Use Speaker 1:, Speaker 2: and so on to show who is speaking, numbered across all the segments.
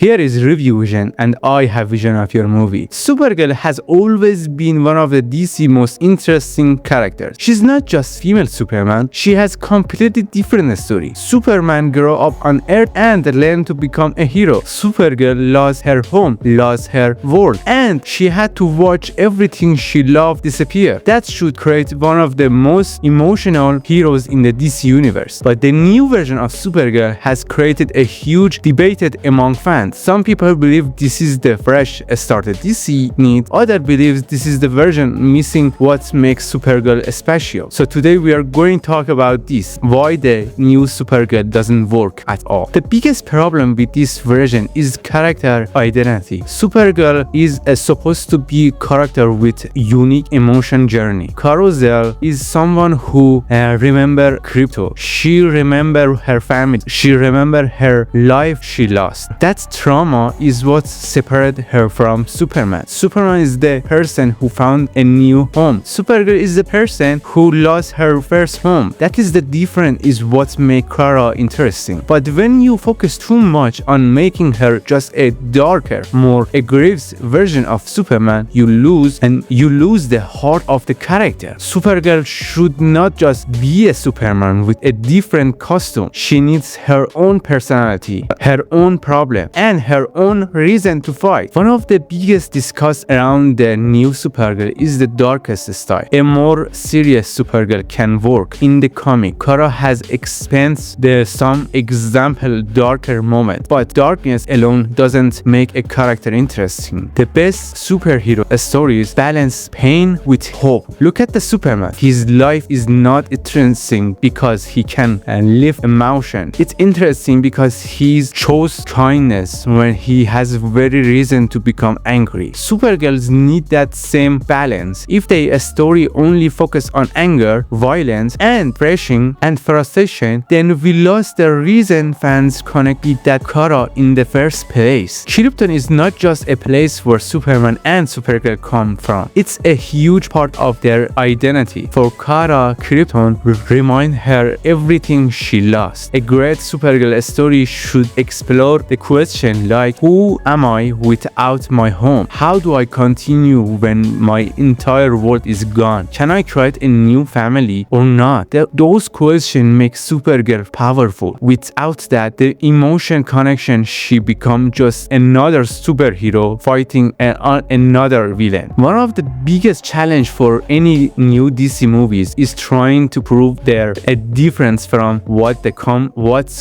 Speaker 1: Here is review vision and I have vision of your movie. Supergirl has always been one of the DC most interesting characters. She's not just female Superman, she has completely different story. Superman grew up on Earth and learned to become a hero. Supergirl lost her home, lost her world, and she had to watch everything she loved disappear. That should create one of the most emotional heroes in the DC universe. But the new version of Supergirl has created a huge debate among fans. Some people believe this is the fresh start DC needs, others believe this is the version missing what makes Supergirl special. So today we are going to talk about this, why the new Supergirl doesn't work at all. The biggest problem with this version is character identity. Supergirl is supposed to be a character with unique emotion journey. Kara Zor-El is someone who remember crypto. She remember her family. She remember her life she lost. That trauma is what separated her from Superman. Superman is the person who found a new home. Supergirl is the person who lost her first home. That is the difference, is what makes Kara interesting. But when you focus too much on making her just a darker, more aggressive version of Superman, you lose the heart of the character. Supergirl should not just be a Superman with a different costume. She needs her own personality, her own problem, and her own reason to fight. One of the biggest discussed around the new Supergirl is the darkest style. A more serious Supergirl can work. In the comic, Kara has experienced some example darker moment, but darkness alone doesn't make a character interesting. The best superhero stories balance pain with hope. Look at the Superman. His life is not interesting because he can live emotion. It's interesting because he chose kindness when he has very reason to become angry. Supergirls need that same balance. If their story only focus on anger, violence, and depression and frustration, then we lost the reason fans connect with that Kara in the first place. Krypton is not just a place where Superman and Supergirl come from. It's a huge part of their identity. For Kara, Krypton remind her everything she lost. A great Supergirl story should explore the question like, who am I without my home? How do I continue when my entire world is gone? Can I create a new family or not? Those questions make Supergirl powerful. Without that, the emotion connection, she becomes just another superhero fighting another villain. One of the biggest challenge for any new DC movies is trying to prove there a difference from what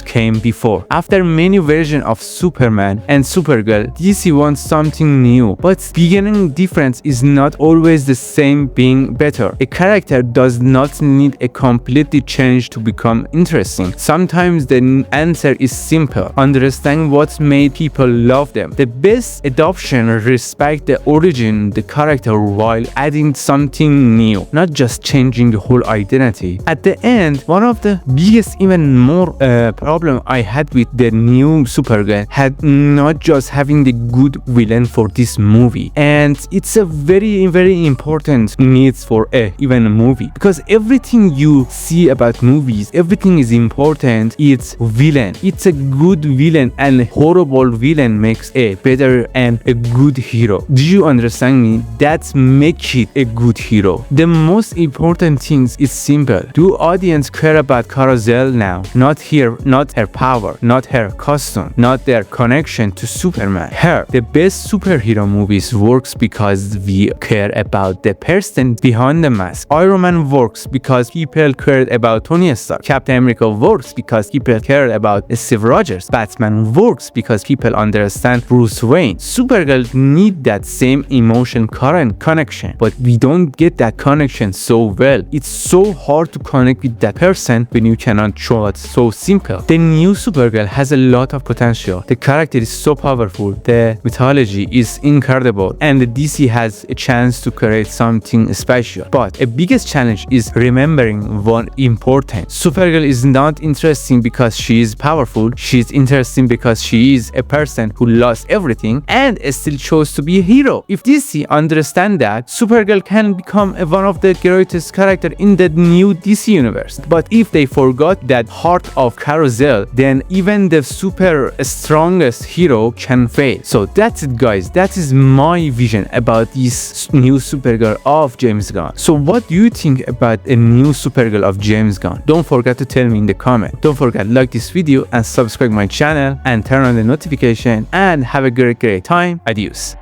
Speaker 1: came before. After many versions of Superman and Supergirl, DC wants something new, but beginning difference is not always the same being better. A character does not need a completely change to become interesting. Sometimes the answer is simple. Understand what made people love them. The best adoption respect the origin, the character, while adding something new, not just changing the whole identity. At the end, one of the biggest, even more problem I had with the new Supergirl had not just having the good villain for this movie, and it's a very important needs for even a movie, because everything you see about movies, everything is important. It's villain. It's a good villain, and horrible villain makes a better and a good hero. Do you understand me? That makes it a good hero. The most important things is simple. Do audience care about Kara Zor-El now? Not her power, not her costume, not their connection to Superman. Her. The best superhero movies works because we care about the person behind the mask. Iron Man works because people cared about Tony Stark. Captain America works because people cared about Steve Rogers. Batman works because people understand Bruce Wayne. Supergirl need that same emotion current connection, but we don't get that connection so well. It's so hard to connect with that person when you cannot show it so simple. The new Supergirl has a lot of potential. The character is so powerful. The mythology is incredible, and the DC has a chance to create something special. But a biggest challenge is remembering one important. Supergirl is not interesting because she is powerful. She is interesting because she is a person who lost everything and still chose to be a hero. If DC understand that, Supergirl can become one of the greatest characters in the new DC universe. But if they forgot that heart of Kara Zor-El, then even the super strong strongest hero can fail. So that's it, guys. That is my vision about this new Supergirl of James Gunn. So what do you think about a new Supergirl of James Gunn? Don't forget to tell me in the comment. Don't forget to like this video and subscribe my channel and turn on the notification, and have a great time. Adios.